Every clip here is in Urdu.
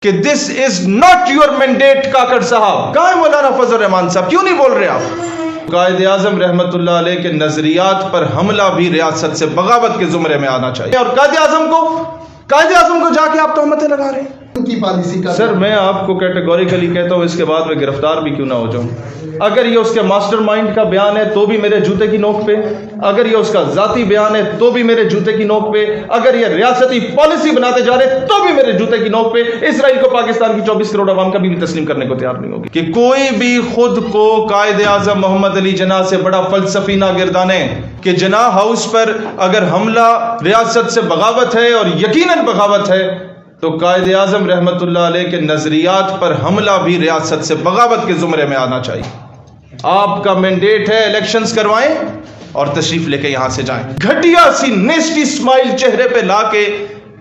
کہ this is not your mandate. Kakar sahab کہاں ہے مولانا فضل الرحمان صاحب؟ کیوں نہیں بول رہے آپ؟ قائد اعظم رحمت اللہ علیہ کے نظریات پر حملہ بھی ریاست سے بغاوت کے زمرے میں آنا چاہیے. اور قائد اعظم کو جا کے آپ تہمتیں لگا رہے ہیں ان کی پالیسی کا. سر میں آپ کو کیٹیگوریکلی کہتا ہوں اس کے بعد میں گرفتار بھی کیوں نہ ہو جاؤں. اگر یہ اس کے ماسٹر مائنڈ کا بیان ہے تو بھی میرے جوتے کی نوک پہ، اگر یہ اس کا ذاتی بیان ہے تو بھی میرے جوتے کی نوک پہ، اگر یہ ریاستی پالیسی بناتے جا رہے تو بھی میرے جوتے کی نوک پہ. اسرائیل کو پاکستان کی 24 کروڑ عوام کبھی بھی تسلیم کرنے کو تیار نہیں ہوگی کہ کوئی بھی خود کو قائد اعظم محمد علی جناح سے بڑا فلسفی نہ گردانے کہ جناح ہاؤس پر اگر حملہ ریاست سے بغاوت ہے اور یقیناً بغاوت ہے تو قائد اعظم رحمت اللہ علیہ کے نظریات پر حملہ بھی ریاست سے بغاوت کے زمرے میں آنا چاہیے. آپ کا مینڈیٹ ہے الیکشنز کروائیں اور تشریف لے کے یہاں سے جائیں. گھٹیا سی نیسٹی اسمائل چہرے پہ لا کے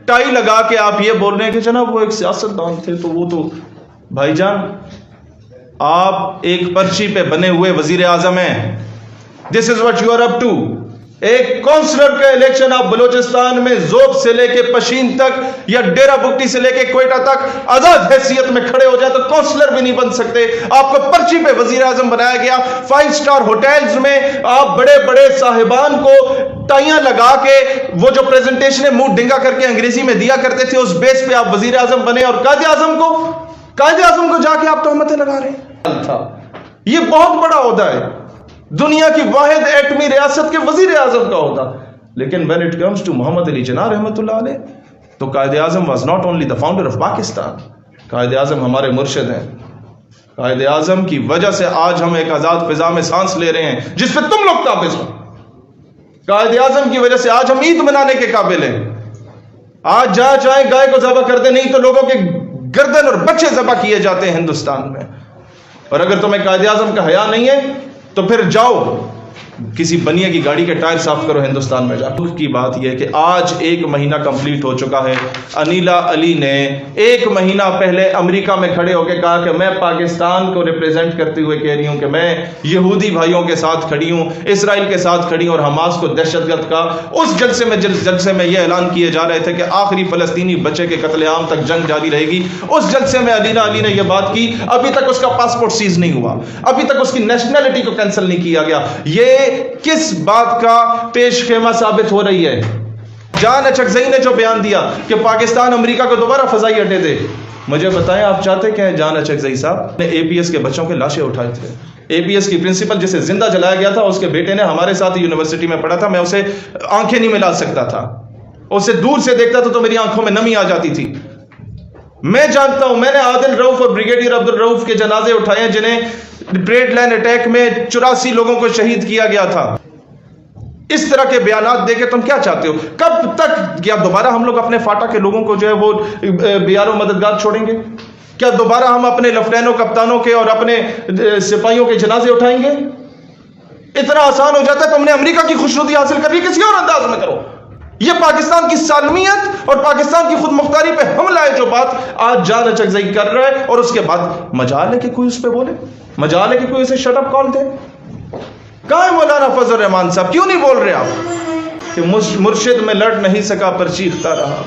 ٹائی لگا کے آپ یہ بول رہے ہیں کہ جناب وہ ایک سیاستدان تھے تو وہ تو بھائی جان آپ ایک پرچی پہ بنے ہوئے وزیر اعظم ہیں. This is what you are up to. ایک کونسلر کا الیکشن آپ بلوچستان میں زوب سے لے کے پشین تک یا ڈیرہ بگٹی سے لے کے کوئٹہ تک آزاد حیثیت میں کھڑے ہو جائے تو کونسلر بھی نہیں بن سکتے. آپ کو پرچی پہ وزیر اعظم بنایا گیا. 5 اسٹار ہوٹلز میں آپ بڑے بڑے صاحبان کو ٹائیاں لگا کے وہ جو پریزنٹیشنیں منہ ڈنگا کر کے انگریزی میں دیا کرتے تھے اس بیس پہ آپ وزیر اعظم بنے اور قائد اعظم کو جا کے آپ تہمتیں لگا رہے ہیں. یہ بہت بڑا عہدہ ہے، دنیا کی واحد ایٹمی ریاست کے وزیر اعظم کا ہوتا. لیکن when it comes to محمد علی جناح رحمت اللہ علیہ تو Quaid Azam was not only the founder of Pakistan. Quaid Azam ہمارے مرشد ہیں. قائد اعظم کی وجہ سے آج ہم ایک آزاد فضا میں سانس لے رہے ہیں جس پہ تم لوگ قابض ہو. قائد اعظم کی وجہ سے آج ہم عید منانے کے قابل ہیں. آج جہاں چاہیں گائے کو ذبح کر دیں، نہیں تو لوگوں کے گردن اور بچے ذبح کیے جاتے ہیں ہندوستان میں. اور اگر تمہیں قائد اعظم کا حیا نہیں ہے تو پھر جاؤ کسی بنیے کی گاڑی کے ٹائر صاف کرو ہندوستان میں جا. دکھ کی بات یہ ہے کہ آج 1 مہینہ کمپلیٹ ہو چکا ہے. انیلا علی نے 1 مہینہ پہلے امریکہ میں کھڑے ہو کے کہا کہ میں پاکستان کو ریپریزنٹ کرتے ہوئے کہہ رہی ہوں کہ میں یہودی بھائیوں کے ساتھ کھڑی ہوں، اسرائیل کے ساتھ کھڑی ہوں اور حماس کو دہشت گرد کا. اس جلسے میں یہ اعلان کیے جا رہے تھے کہ آخری فلسطینی بچے کے قتل عام تک جنگ جاری رہے گی. اس جلسے میں انیلا علی نے یہ بات کی. ابھی تک اس کا پاسپورٹ سیز نہیں ہوا، ابھی تک اس کی نیشنلٹی کو کینسل نہیں کیا گیا. یہ کس بات کا پیش خیمہ ثابت ہو رہی ہے؟ جان اچکزئی نے جو بیان دیا کہ پاکستان امریکہ کو دوبارہ فضائی اڈے دے. مجھے بتائیں آپ چاہتے کیا ہیں؟ جان اچکزئی صاحب نے اے پی ایس کے بچوں کے لاشیں اٹھائے تھے. اے پی ایس کی پرنسپل جسے زندہ جلایا گیا تھا، اس کے بیٹے نے ہمارے ساتھ یونیورسٹی میں پڑھا تھا. میں اسے آنکھیں نہیں ملا سکتا تھا، اسے دور سے دیکھتا تھا تو میری آنکھوں میں نمی آ جاتی تھی. میں جانتا ہوں، میں نے عادل رؤف اور بریگیڈیئر عبد الرؤف کے جنازے اٹھائے ہیں جنہیں بریڈ لائن اٹیک میں 84 لوگوں کو شہید کیا گیا تھا. اس طرح کے بیانات دے کے تم کیا چاہتے ہو؟ کب تک کیا دوبارہ ہم لوگ اپنے فاٹا کے لوگوں کو جو ہے وہ بیار و مددگار چھوڑیں گے؟ کیا دوبارہ ہم اپنے لیفٹینوں کپتانوں کے اور اپنے سپاہیوں کے جنازے اٹھائیں گے؟ اتنا آسان ہو جاتا ہے. تم نے امریکہ کی خوشنودی حاصل کر لی، کسی اور انداز میں کرو. یہ پاکستان کی سالمیت اور پاکستان کی خود مختاری پہ حملہ ہے جو بات آج جان اچکزئی کر رہا ہے. اور اس کے بعد مجال ہے کہ کوئی اس پہ بولے، مجال ہے کہ کوئی اسے شٹ اپ کال دے. کہاں ہے مولانا فضل الرحمان صاحب؟ کیوں نہیں بول رہے آپ کہ مرشد میں لڑ نہیں سکا پر چیختا رہا،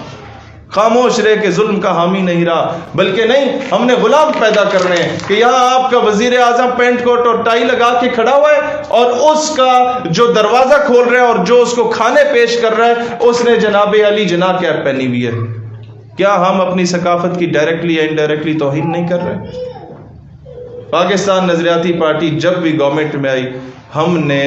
خاموش رہ کے ظلم کا حامی نہیں رہا. بلکہ نہیں، ہم نے غلام پیدا کرنے ہیں کہ یہاں آپ کا وزیر اعظم پینٹ کوٹ اور ٹائی لگا کے کھڑا ہوا ہے اور اس کا جو دروازہ کھول رہا ہے اور جو اس کو کھانے پیش کر رہا ہے اس نے جناب علی جناح کیپ پہنی ہوئی ہے. کیا ہم اپنی ثقافت کی ڈائریکٹلی یا انڈائریکٹلی توہین نہیں کر رہے؟ پاکستان نظریاتی پارٹی جب بھی گورنمنٹ میں آئی ہم نے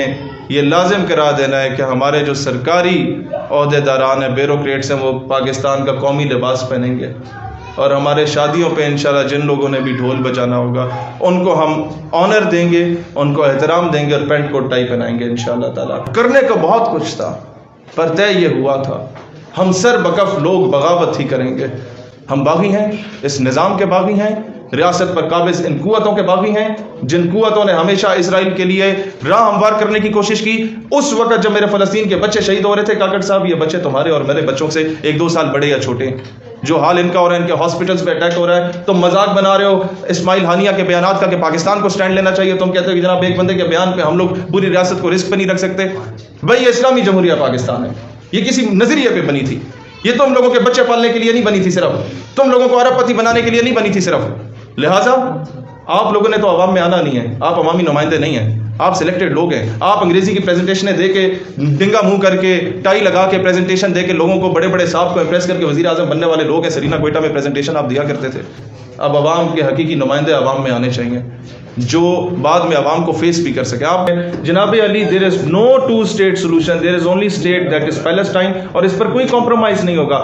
یہ لازم کرا دینا ہے کہ ہمارے جو سرکاری عہدیداران ہیں، بیوروکریٹس ہیں، وہ پاکستان کا قومی لباس پہنیں گے. اور ہمارے شادیوں پہ انشاءاللہ جن لوگوں نے بھی ڈھول بجانا ہوگا ان کو ہم آنر دیں گے، ان کو احترام دیں گے اور پینٹ کوٹ ٹائی پہنائیں گے انشاءاللہ تعالیٰ. کرنے کو بہت کچھ تھا پر طے یہ ہوا تھا ہم سر بکف لوگ بغاوت ہی کریں گے. ہم باغی ہیں، اس نظام کے باغی ہیں، ریاست پر قابض ان قوتوں کے باغی ہیں جن قوتوں نے ہمیشہ اسرائیل کے لیے راہ ہموار کرنے کی کوشش کی. اس وقت جب میرے فلسطین کے بچے شہید ہو رہے تھے، کاکڑ صاحب یہ بچے تمہارے اور میرے بچوں سے 1-2 سال بڑے یا چھوٹے ہیں. جو حال ان کا ہو رہا ہے، ان کے ہاسپٹلز پہ اٹیک ہو رہا ہے، تم مذاق بنا رہے ہو اسماعیل ہانیہ کے بیانات کا کہ پاکستان کو سٹینڈ لینا چاہیے. تم کہتے ہو کہ جناب ایک بندے کے بیان پہ ہم لوگ پوری ریاست کو رسک پہ نہیں رکھ سکتے. بھائی یہ اسلامی جمہوریہ پاکستان ہے، یہ کسی نظریے پہ بنی تھی. یہ تم لوگوں کے بچے پالنے کے لیے نہیں بنی تھی صرف، تم لوگوں کو ارب پتی بنانے کے لیے نہیں بنی تھی صرف. لہٰذا آپ لوگوں نے تو عوام میں آنا نہیں ہے، آپ عوامی نمائندے نہیں ہیں، آپ سلیکٹڈ لوگ ہیں. آپ انگریزی کی پریزنٹیشنیں دے کے، ڈنگا منہ کر کے، ٹائی لگا کے پریزنٹیشن دے کے لوگوں کو، بڑے بڑے صاحب کو امپریس کر کے وزیر اعظم بننے والے لوگ ہیں. سرینا کوئٹہ میں پریزنٹیشن آپ دیا کرتے تھے. اب عوام کے حقیقی نمائندے عوام میں آنے چاہیے جو بعد میں عوام کو فیس بھی کر سکے. آپ جناب Ali, there is no two state solution, there is only state that is Palestine, اور اس پر کوئی کمپرومائز نہیں ہوگا.